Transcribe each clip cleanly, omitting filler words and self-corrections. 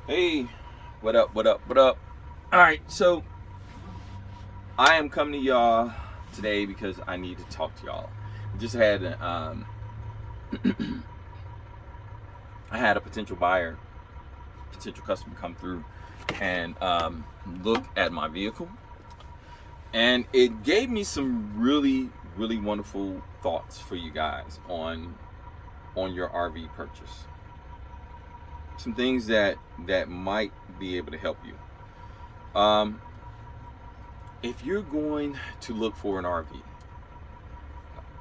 Hey, what up, what up, what up? All right, so I am coming to y'all today because I need to talk to y'all. Just had I had a potential buyer, potential customer come through and look at my vehicle, and it gave me some really wonderful thoughts for you guys on your RV purchase. Some things that might be able to help you. Um, if you're going to look for an RV,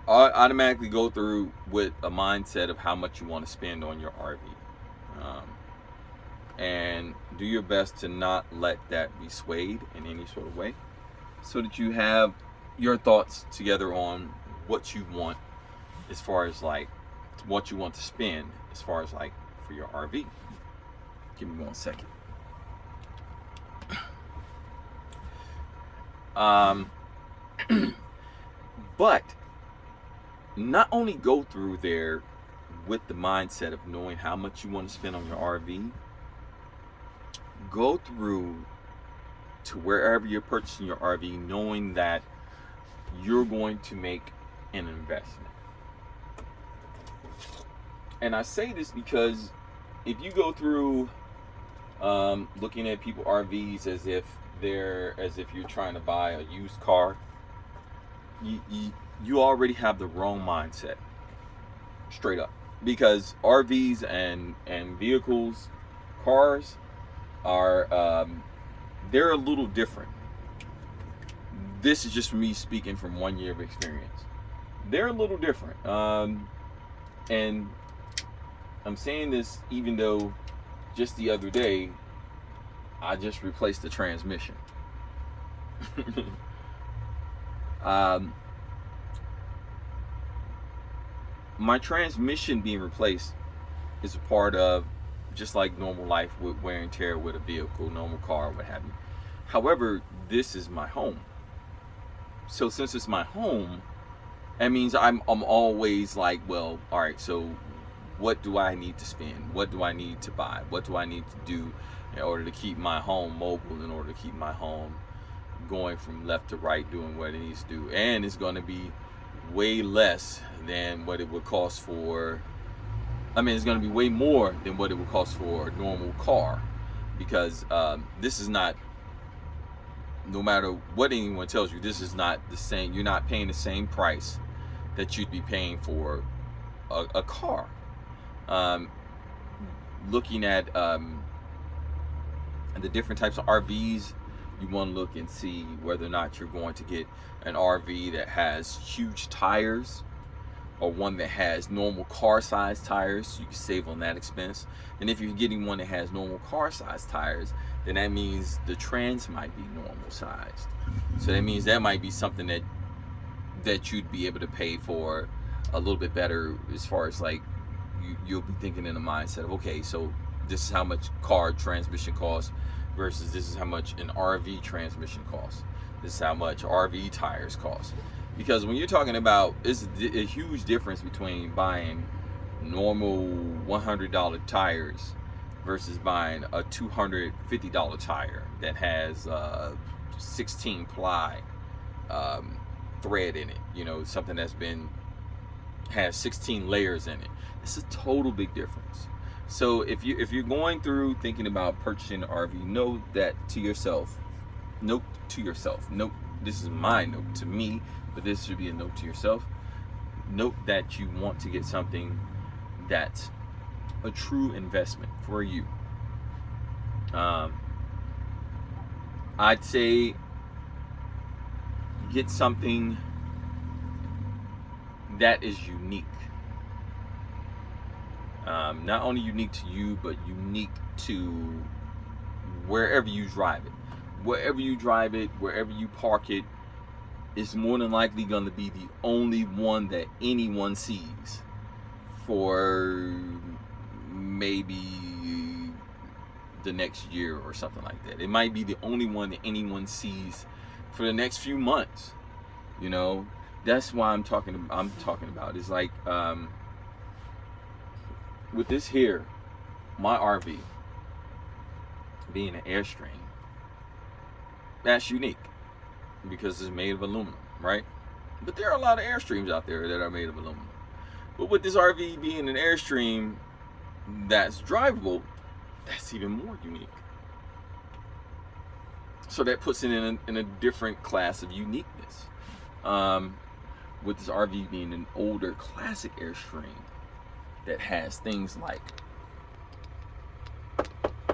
automatically go through with a mindset of how much you want to spend on your RV, um, and do your best to not let that be swayed in any sort of way, so that you have your thoughts together on what you want as far as like what you want to spend as far as like for your RV. Give me 1 second. Um, but not only go through there with the mindset of knowing how much you want to spend on your RV, go through to wherever you're purchasing your RV knowing that you're going to make an investment. And I say this because if you go through looking at people RVs as if you're trying to buy a used car, you already have the wrong mindset, straight up. Because RVs and vehicles, cars are they're a little different. This is just me speaking from 1 year of experience. They're a little different, and I'm saying this even though just the other day I just replaced the transmission. My transmission being replaced is a part of just like normal life with wear and tear with a vehicle, normal car, what have you. However, this is my home. So since it's my home, that means I'm always like, well, all right, so what do I need to spend? What do I need to buy? What do I need to do in order to keep my home mobile, in order to keep my home going from left to right, doing what it needs to do? And it's going to be way less than what it would cost for, it's going to be way more than what it would cost for a normal car, because this is not, no matter what anyone tells you, this is not the same. You're not paying the same price that you'd be paying for a car. Looking at the different types of RVs, you want to look and see whether or not you're going to get an RV that has huge tires or one that has normal car size tires, so you can save on that expense. And if you're getting one that has normal car size tires, then that means the trans might be normal sized. So that means that might be something that you'd be able to pay for a little bit better, as far as like you'll be thinking in the mindset of, okay, so this is how much car transmission costs versus this is how much an RV transmission costs. This is how much RV tires cost. Because when you're talking about, it's a huge difference between buying normal $100 tires versus buying a $250 tire that has 16 ply thread in it. Something that's has 16 layers in it. It's a total big difference. So if you're going through thinking about purchasing an RV, note to yourself. This is my note to me, but this should be a note to yourself. Note that you want to get something that's a true investment for you. I'd say get something that is unique. Not only unique to you, but unique to wherever you drive it. Wherever you drive it, wherever you park it, is more than likely going to be the only one that anyone sees for maybe the next year or something like that. It might be the only one that anyone sees for the next few months. That's why I'm talking about. It's like with this here, my RV. being an Airstream, that's unique because it's made of aluminum, right? But there are a lot of Airstreams out there that are made of aluminum. But with this RV being an Airstream that's drivable, that's even more unique. So that puts it in a different class of uniqueness. With this RV being an older classic Airstream that has things like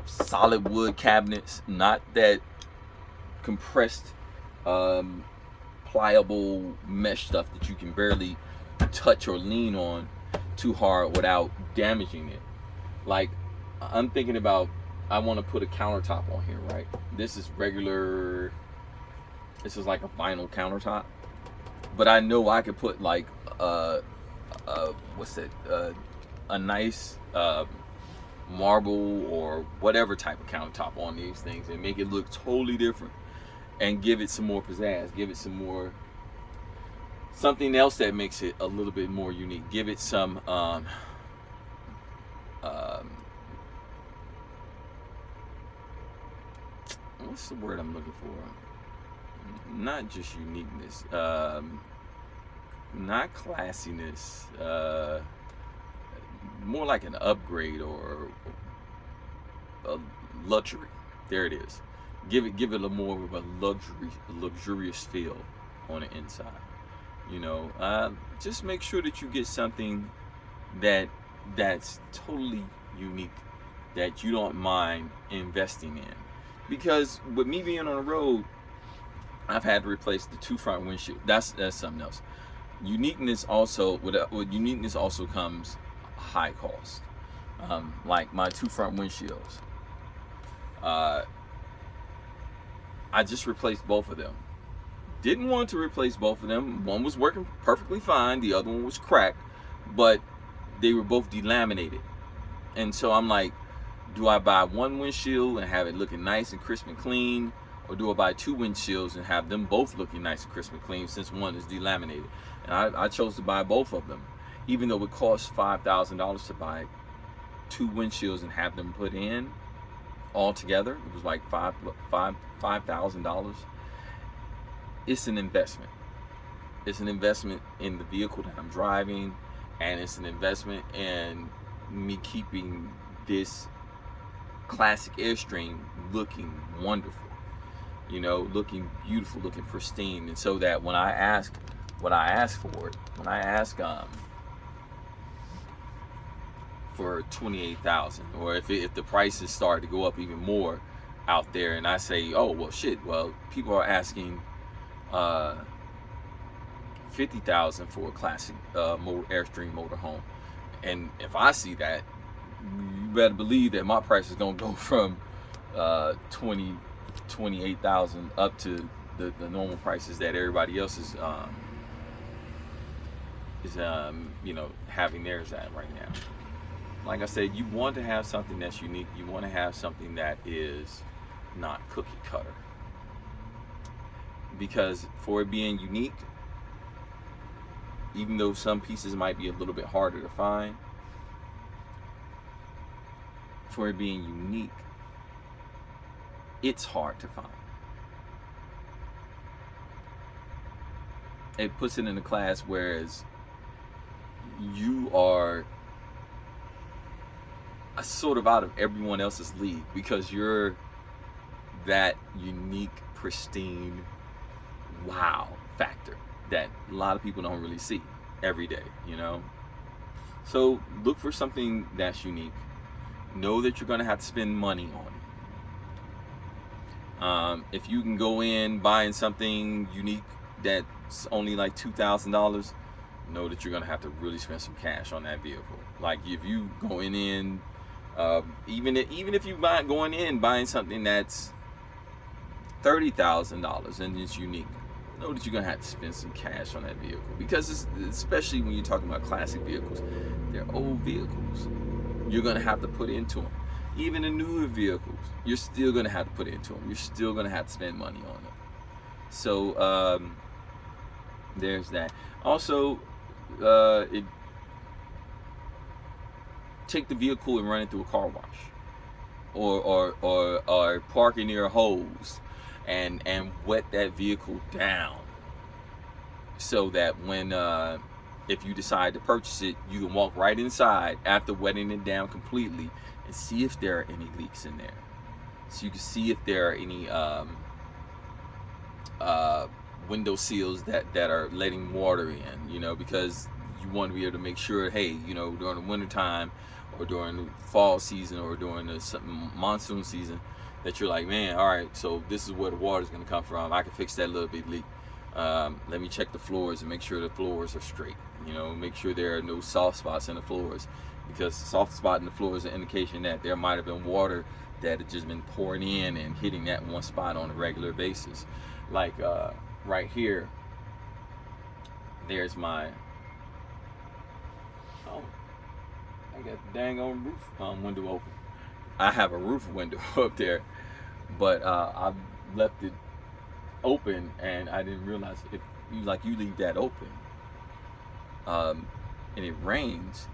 solid wood cabinets, not that compressed pliable mesh stuff that you can barely touch or lean on too hard without damaging it. Like, I'm thinking about, I want to put a countertop on here, right? This is regular, this is like a vinyl countertop, but I know I could put like what's it, a nice marble or whatever type of countertop on these things and make it look totally different and give it some more pizzazz, give it some more, something else that makes it a little bit more unique. Give it some what's the word I'm looking for? Not just uniqueness, not classiness, more like an upgrade or a luxury. There it is. Give it a more of a luxurious feel on the inside. You know, just make sure that you get something that's totally unique, that you don't mind investing in. Because with me being on the road, I've had to replace the 2 front windshield. That's something else. Uniqueness also, with uniqueness also comes high cost. Like my 2 front windshields. I just replaced both of them. Didn't want to replace both of them. One was working perfectly fine. The other one was cracked. But they were both delaminated. And so I'm like, do I buy one windshield and have it looking nice and crisp and clean? Or do I buy 2 windshields and have them both looking nice and crisp and clean since one is delaminated? And I chose to buy both of them. Even though it cost $5,000 to buy 2 windshields and have them put in all together. It was like $5,000. It's an investment. It's an investment in the vehicle that I'm driving, and it's an investment in me keeping this classic Airstream looking wonderful, you know, looking beautiful, looking pristine. And so that when I ask what I ask for it, when I ask for $28,000, or if the prices start to go up even more out there, and I say, oh well, shit, well, people are asking $50,000 for a classic Airstream motorhome, and if I see that, you better believe that my price is gonna go from $28,000 up to the normal prices that everybody else is you know, having theirs at right now. Like I said, you want to have something that's unique. You want to have something that is not cookie cutter, because for it being unique, even though some pieces might be a little bit harder to find, for it being unique, it's hard to find. It puts it in a class whereas you are sort of out of everyone else's league because you're that unique, pristine wow factor that a lot of people don't really see every day, you know. So look for something that's unique. Know that you're gonna have to spend money on it. If you can go in buying something unique that's only like $2,000, know that you're gonna have to really spend some cash on that vehicle. Like if you going in, even if you going in buying something that's $30,000 and it's unique, know that you're gonna have to spend some cash on that vehicle, because especially when you're talking about classic vehicles, they're old vehicles. You're gonna have to put into them. Even the newer vehicles, you're still gonna have to put into them. You're still gonna have to spend money on them. So there's that. Also, take the vehicle and run it through a car wash, or parking near a hose and wet that vehicle down, so that when if you decide to purchase it, you can walk right inside after wetting it down completely and see if there are any leaks in there. So you can see if there are any window seals that are letting water in, you know, because you want to be able to make sure, hey, you know, during the winter time or during the fall season or during the monsoon season, that you're like, man, all right, so this is where the water is going to come from. I can fix that little bit leak. Let me check the floors and make sure the floors are straight. You know, make sure there are no soft spots in the floors, because soft spot in the floor is an indication that there might have been water that had just been pouring in and hitting that one spot on a regular basis. Like right here, there's my, oh, I got the dang on roof window open. I have a roof window up there, but I left it open and I didn't realize if you leave that open and it rains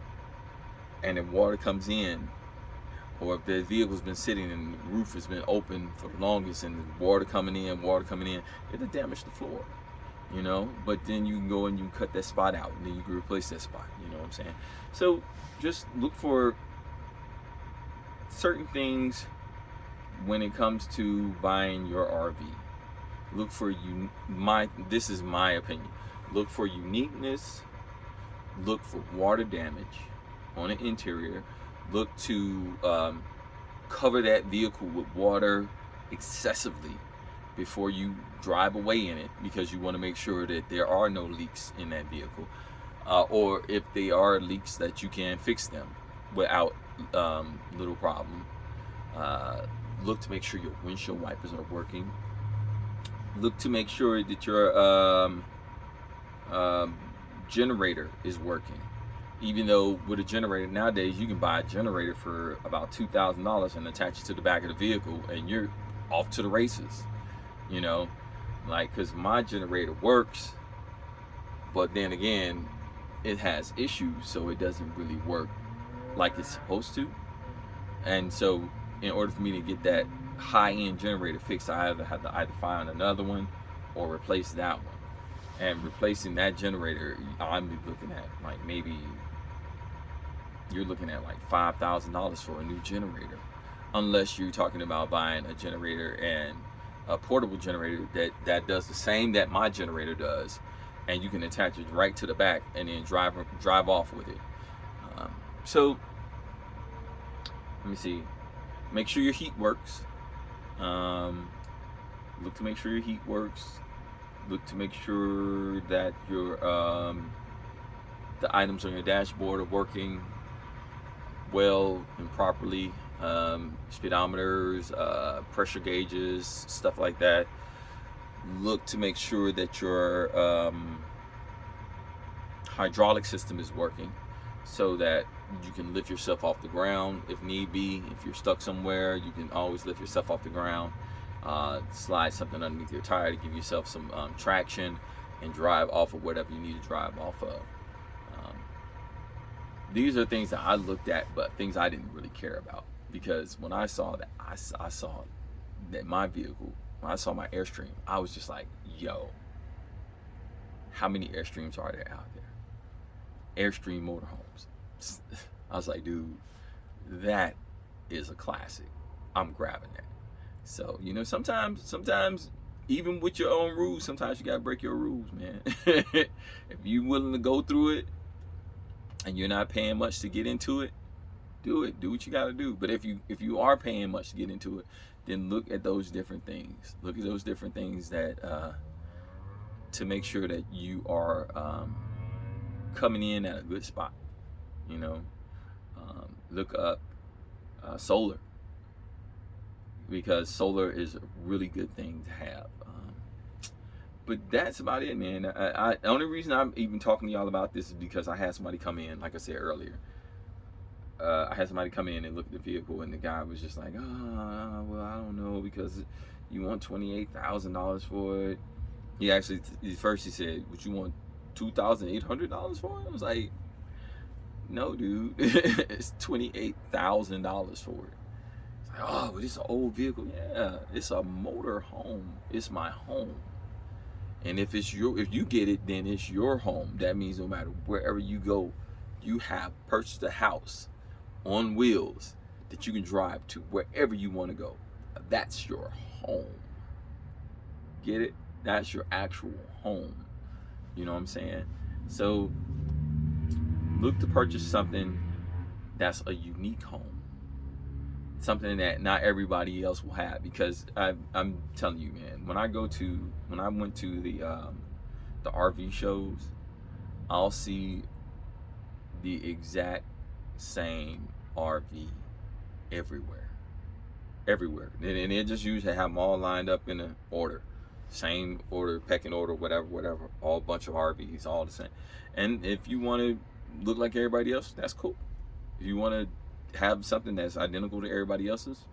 and if water comes in, or if the vehicle's been sitting and the roof has been open for the longest and the water coming in, it'll damage the floor, you know. But then you can go and you cut that spot out and then you can replace that spot, you know what I'm saying? So just look for certain things when it comes to buying your RV. Look for this is my opinion. Look for uniqueness. Look for water damage on the interior. Look to cover that vehicle with water excessively before you drive away in it, because you want to make sure that there are no leaks in that vehicle, or if there are leaks, that you can fix them without little problem. Look to make sure your windshield wipers are working. Look to make sure that your generator is working. Even though with a generator nowadays, you can buy a generator for about $2,000 and attach it to the back of the vehicle, and you're off to the races. You know, like, because my generator works, but then again, it has issues, so it doesn't really work like it's supposed to. And so, in order for me to get that high-end generator fixed, I either have to find another one or replace that one. And replacing that generator, I'm looking at like maybe you're looking at like $5,000 for a new generator, unless you're talking about buying a generator and a portable generator that does the same that my generator does, and you can attach it right to the back and then drive off with it. So let me see. Make sure your heat works. Look to make sure your heat works. Look to make sure that your the items on your dashboard are working well and properly. Speedometers, pressure gauges, stuff like that. Look to make sure that your hydraulic system is working, so that you can lift yourself off the ground if need be. If you're stuck somewhere, you can always lift yourself off the ground. Slide something underneath your tire to give yourself some traction and drive off of whatever you need to drive off of. These are things that I looked at, but things I didn't really care about, because when I saw that, I saw that my vehicle, when I saw my Airstream, I was just like, yo, how many Airstreams are there out there? Airstream motorhomes. I was like, dude, that is a classic. I'm grabbing that. So, you know, sometimes even with your own rules, sometimes you gotta break your rules, man. If you're willing to go through it and you're not paying much to get into it, do it. Do what you gotta do. But if you are paying much to get into it, then look at those different things. Look at those different things that to make sure that you are coming in at a good spot. You know, look up solar, because solar is a really good thing to have. But that's about it, man. The only reason I'm even talking to y'all about this is because I had somebody come in, like I said earlier. I had somebody come in and look at the vehicle, and the guy was just like, well, I don't know, because you want $28,000 for it. He actually, first he said, would you want $2,800 for it? I was like, no, dude, it's $28,000 for it. It's like, oh, oh, but it's an old vehicle. Yeah, it's a motor home. It's my home. And if you get it, then it's your home. That means no matter wherever you go, you have purchased a house on wheels that you can drive to wherever you want to go. That's your home. Get it? That's your actual home. You know what I'm saying? So look to purchase something that's a unique home. Something that not everybody else will have, because I'm telling you, man, when I went to the RV shows, I'll see the exact same RV everywhere, and they just usually have them all lined up in an order, same order, pecking order, whatever, all a bunch of RVs, all the same. And if you want to look like everybody else, that's cool. If you want to have something that's identical to everybody else's,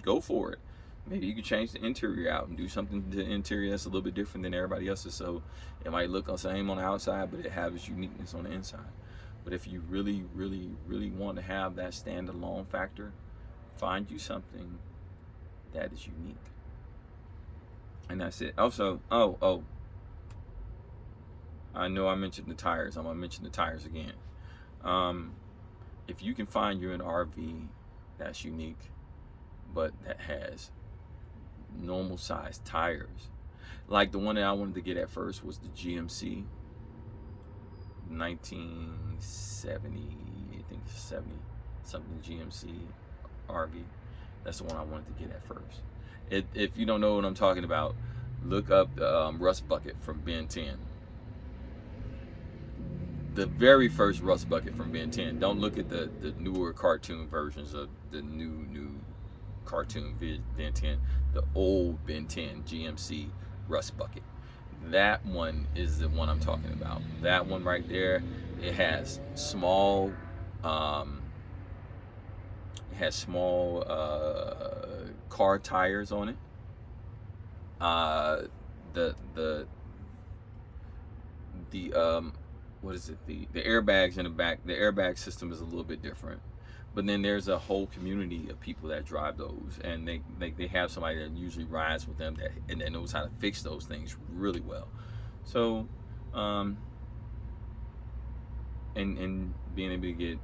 go for it. Maybe you can change the interior out and do something to the interior that's a little bit different than everybody else's, so it might look the same on the outside, but it has its uniqueness on the inside. But if you really want to have that standalone factor, find you something that is unique. And that's it. Also, I know I mentioned the tires. I'm gonna mention the tires again. If you can find you an RV that's unique, but that has normal sized tires, like the one that I wanted to get at first was the GMC 1970, I think 70 something GMC RV. That's the one I wanted to get at first. If you don't know what I'm talking about, look up the Rust Bucket from Ben 10. The very first Rust Bucket from Ben 10. Don't look at the newer cartoon versions of the new cartoon Ben 10. The old Ben 10 GMC Rust Bucket. That one is the one I'm talking about. That one right there. It has small car tires on it. What is it? The airbags in the back. The airbag system is a little bit different, but then there's a whole community of people that drive those, and they have somebody that usually rides with them that knows how to fix those things really well. So, and being able to get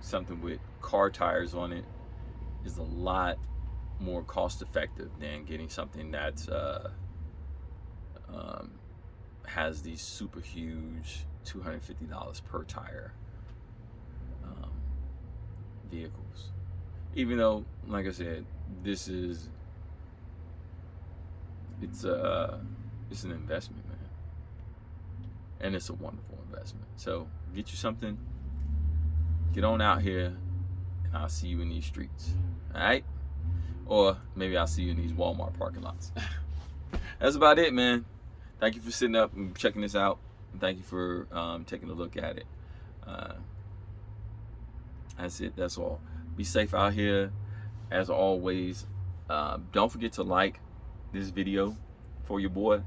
something with car tires on it is a lot more cost effective than getting something that's has these super huge $250 per tire vehicles. Even though, like I said, it's an investment, man, and it's a wonderful investment. So get you something, get on out here, and I'll see you in these streets. All right, or maybe I'll see you in these Walmart parking lots. That's about it, man. Thank you for sitting up and checking this out. Thank you for taking a look at it. That's it. That's all. Be safe out here. As always, don't forget to like this video for your boy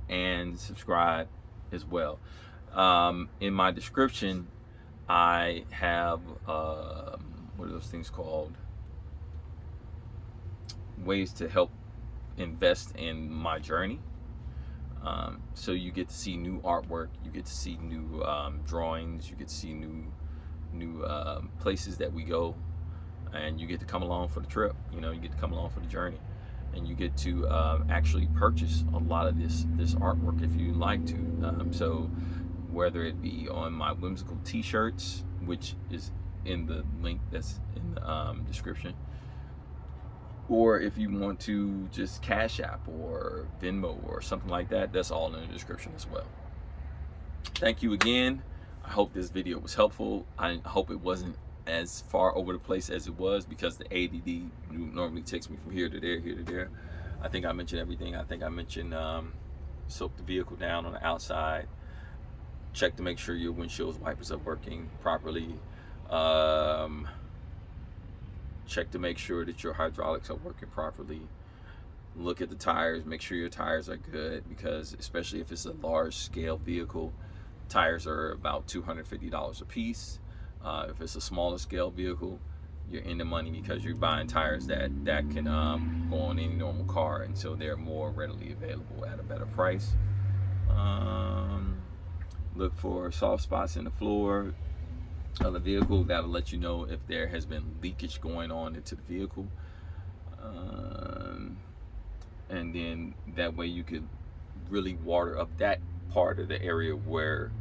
and subscribe as well. In my description, I have what are those things called? Ways to help invest in my journey. So you get to see new artwork, you get to see new drawings, you get to see new places that we go, and you get to come along for the trip. You know, you get to come along for the journey, and you get to actually purchase a lot of this artwork if you like to. So whether it be on my Whimsical T-shirts, which is in the link that's in the description, or if you want to just Cash App or Venmo or something like that, that's all in the description as well. Thank you again. I hope this video was helpful. I hope it wasn't as far over the place as it was, because the ADD normally takes me from here to there, here to there. I think I mentioned everything. I think I mentioned soak the vehicle down on the outside. Check to make sure your windshield wipers are working properly. Check to make sure that your hydraulics are working properly. Look at the tires, make sure your tires are good, because especially if it's a large scale vehicle, tires are about $250 a piece. If it's a smaller scale vehicle, you're in the money, because you're buying tires that can go on any normal car, and so they're more readily available at a better price. Look for soft spots in the floor of the vehicle. That'll let you know if there has been leakage going on into the vehicle, and then that way you could really water up that part of the area where,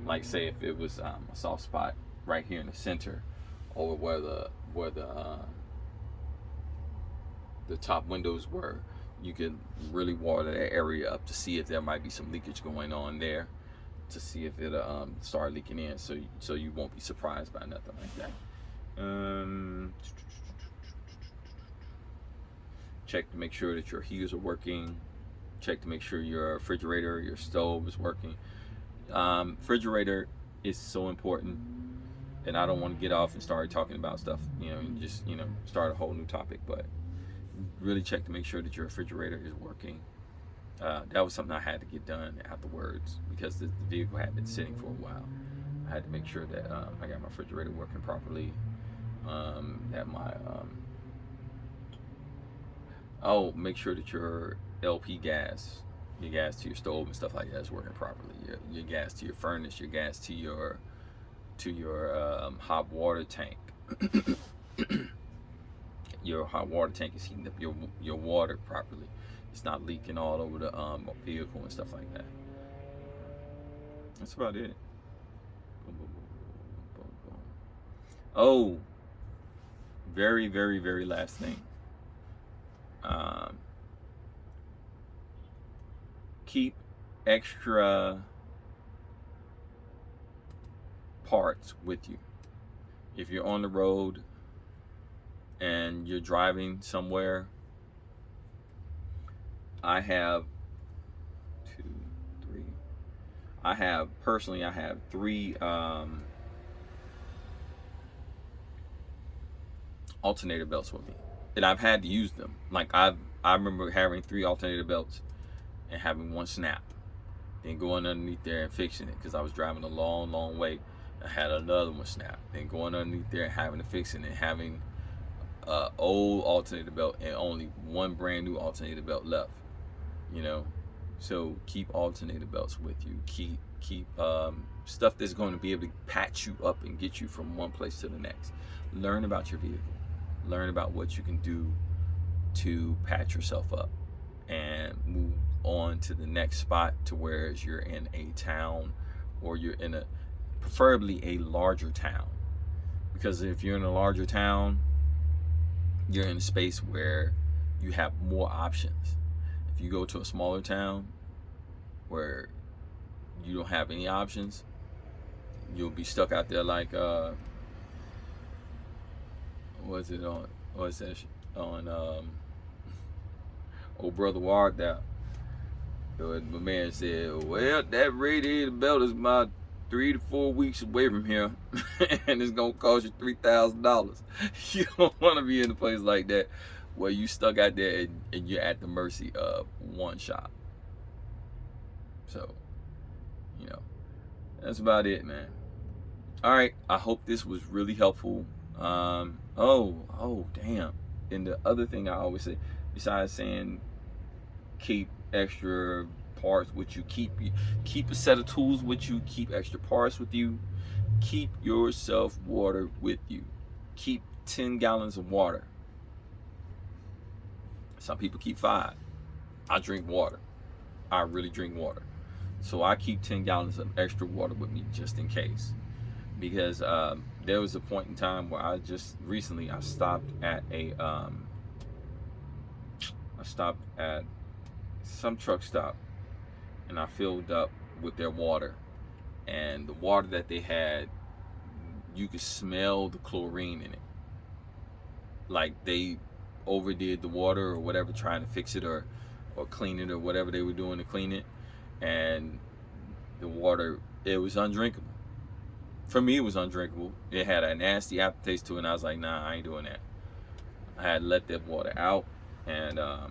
like, say if it was a soft spot right here in the center, or where the top windows were, you could really water that area up to see if there might be some leakage going on there, to see if it'll start leaking in, so you won't be surprised by nothing like that. Check to make sure that your heaters are working. Check to make sure your refrigerator, your stove is working. Refrigerator is so important, and I don't want to get off and start talking about stuff, and just, start a whole new topic, but really check to make sure that your refrigerator is working. That was something I had to get done afterwards, because the vehicle had been sitting for a while. I had to make sure that I got my refrigerator working properly, that my make sure that your LP gas, your gas to your stove and stuff like that is working properly. Your gas to your furnace, your gas to your hot water tank. Your hot water tank is heating up your water properly. It's not leaking all over the vehicle and stuff like that. That's about it. Oh, very, very, very last thing. Keep extra parts with you. If you're on the road and you're driving somewhere, I have three alternator belts with me, and I've had to use them. Like, I remember having 3 alternator belts and having one snap, then going underneath there and fixing it, because I was driving a long way. I had another one snap, then going underneath there and having to fix it, and having old alternator belt and only one brand new alternator belt left. So keep alternator belts with you. Keep stuff that's going to be able to patch you up and get you from one place to the next. Learn about your vehicle. Learn about what you can do to patch yourself up and move on to the next spot, to where you're in a town, or you're in preferably a larger town. Because if you're in a larger town, you're in a space where you have more options. If you go to a smaller town where you don't have any options, you'll be stuck out there like old brother Ward there. My man said, well, that radiator belt is about 3 to 4 weeks away from here, and it's gonna cost you $3,000. You don't want to be in a place like that where you stuck out there and you're at the mercy of one shop. So, that's about it, man. All right, I hope this was really helpful. Damn. And the other thing I always say, besides saying keep extra parts with you, keep a set of tools with you, keep extra parts with you, keep yourself water with you. Keep 10 gallons of water. Some people keep 5. I drink water. I really drink water. So I keep 10 gallons of extra water with me just in case. Because there was a point in time where I stopped at some truck stop, and I filled up with their water. And the water that they had, you could smell the chlorine in it. Like, they overdid the water or whatever, trying to fix it or clean it or whatever they were doing to clean it. And the water, it was undrinkable. For me, it was undrinkable. It had a nasty aftertaste to it, and I was like, nah, I ain't doing that. I had to let that water out, and I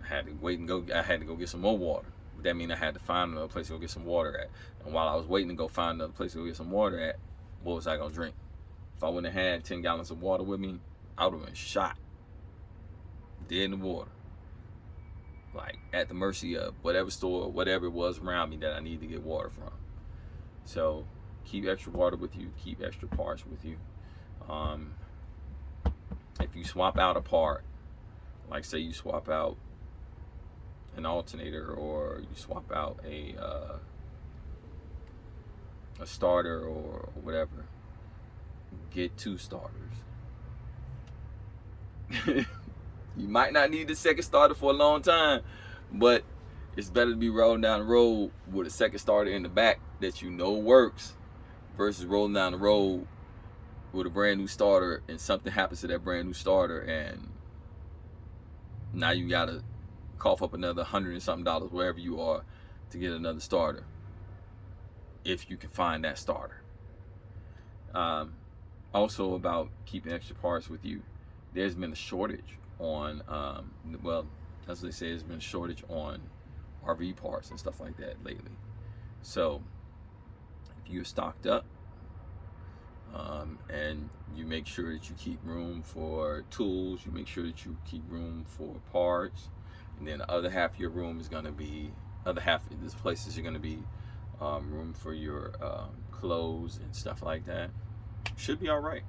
had to wait and go. I had to go get some more water. That means I had to find another place to go get some water at. And while I was waiting to go find another place to go get some water at, what was I gonna drink? If I wouldn't have had 10 gallons of water with me, I would have been shot dead in the water, like at the mercy of whatever store, whatever it was around me that I need to get water from. So keep extra water with you, keep extra parts with you. If you swap out a part, like say you swap out an alternator, or you swap out a starter or whatever, get 2 starters. You might not need the second starter for a long time, but it's better to be rolling down the road with a second starter in the back that you know works, versus rolling down the road with a brand new starter and something happens to that brand new starter and now you gotta cough up another $100 and something wherever you are to get another starter, if you can find that starter. Also about keeping extra parts with you, there's been a shortage on well, as they say, there's been a shortage on RV parts and stuff like that lately. So if you're stocked up, and you make sure that you keep room for tools, you make sure that you keep room for parts, and then the other half of your room is going to be, other half of this place is going to be room for your clothes and stuff like that. Should be all right.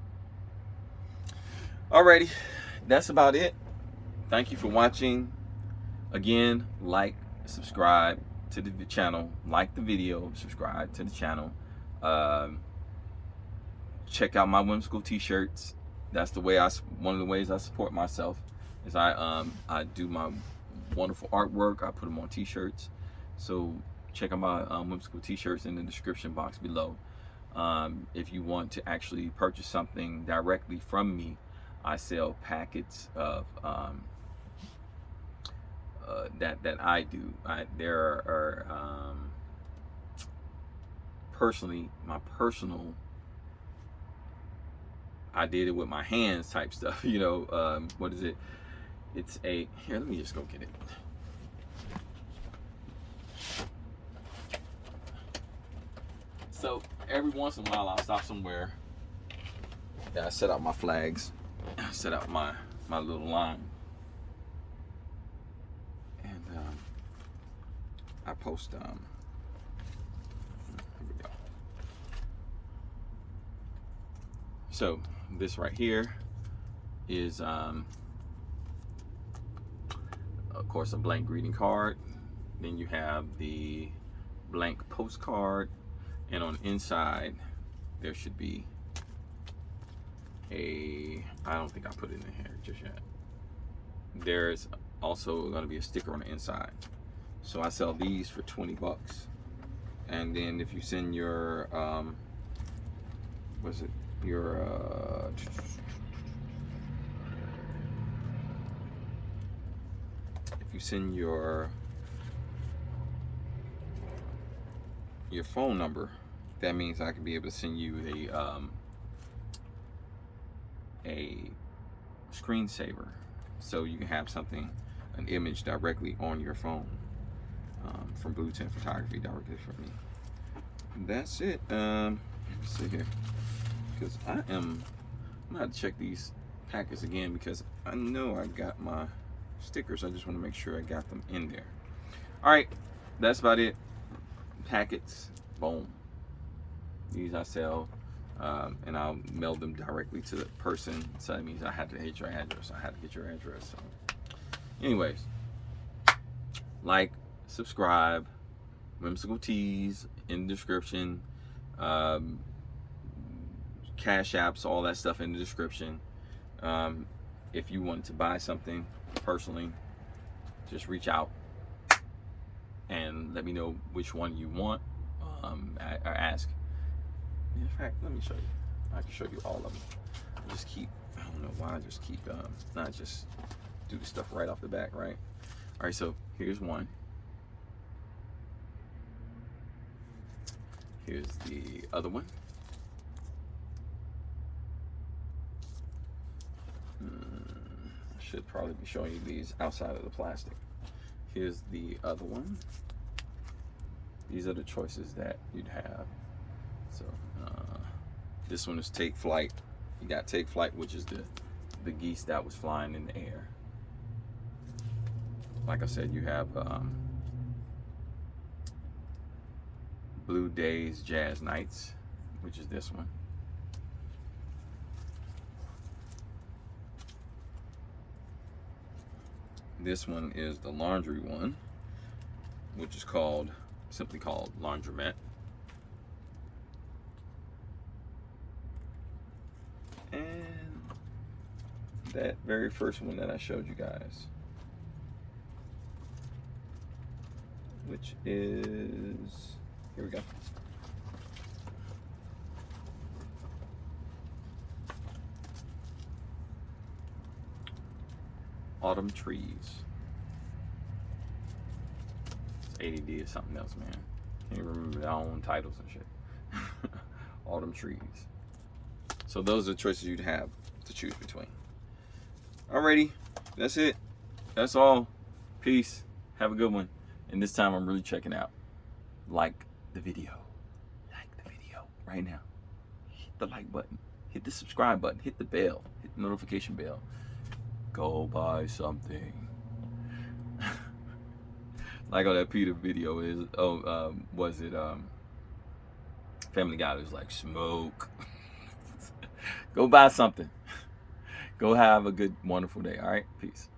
Alrighty, that's about it. Thank you for watching. Again, like, subscribe to the channel, like the video, subscribe to the channel. Check out my Whimsical t-shirts. That's the way one of the ways I support myself is I do my wonderful artwork. I put them on t-shirts. So check out my Whimsical t-shirts in the description box below. If you want to actually purchase something directly from me, I sell packets of that I do. There are personally, my personal, I did it with my hands type stuff, you know. What is it? It's a, here, let me just go get it. So every once in a while I'll stop somewhere. Yeah, I set out my flags. I set out my little line. And I post, here we go. So this right here is, of course, a blank greeting card. Then you have the blank postcard, and on the inside there should be a, I don't think I put it in here just yet. There's also going to be a sticker on the inside. So I sell these for 20 bucks. And then if you send your what's it, your if you send your phone number, that means I could be able to send you a screensaver, so you can have something, an image directly on your phone, from Blue Tent Photography, directly from me. That's it. Let me see here, because I'm gonna have to check these packets again, because I know I got my stickers. I just want to make sure I got them in there. All right, that's about it. Packets, boom. These I sell, and I'll mail them directly to the person. So that means I had to hit your address. I had to get your address. So, anyways, like, subscribe, Whimsical Tees in the description, cash apps, all that stuff in the description. If you want to buy something personally, just reach out and let me know which one you want, or ask. In fact, let me show you. I can show you all of them. I just keep, I don't know why I just keep, not just do the stuff right off the back, right? All right, so here's one. Here's the other one. I should probably be showing you these outside of the plastic. Here's the other one. These are the choices that you'd have. So this one is Take Flight. You got Take Flight, which is the geese that was flying in the air. Like I said, you have Blue Days Jazz Nights, which is this one. This one is the laundry one, which is simply called Laundromat. And that very first one that I showed you guys, which is, here we go. Autumn Trees. It's ADD is something else, man. Can't remember their own titles and shit. Autumn Trees. So those are the choices you'd have to choose between. Alrighty, that's it. That's all. Peace. Have a good one. And this time I'm really checking out. Like the video. Like the video right now. Hit the like button. Hit the subscribe button. Hit the bell. Hit the notification bell. Go buy something. Like on that Peter video is, was it Family Guy was like, smoke. Go buy something. Go have a good, wonderful day. All right, peace.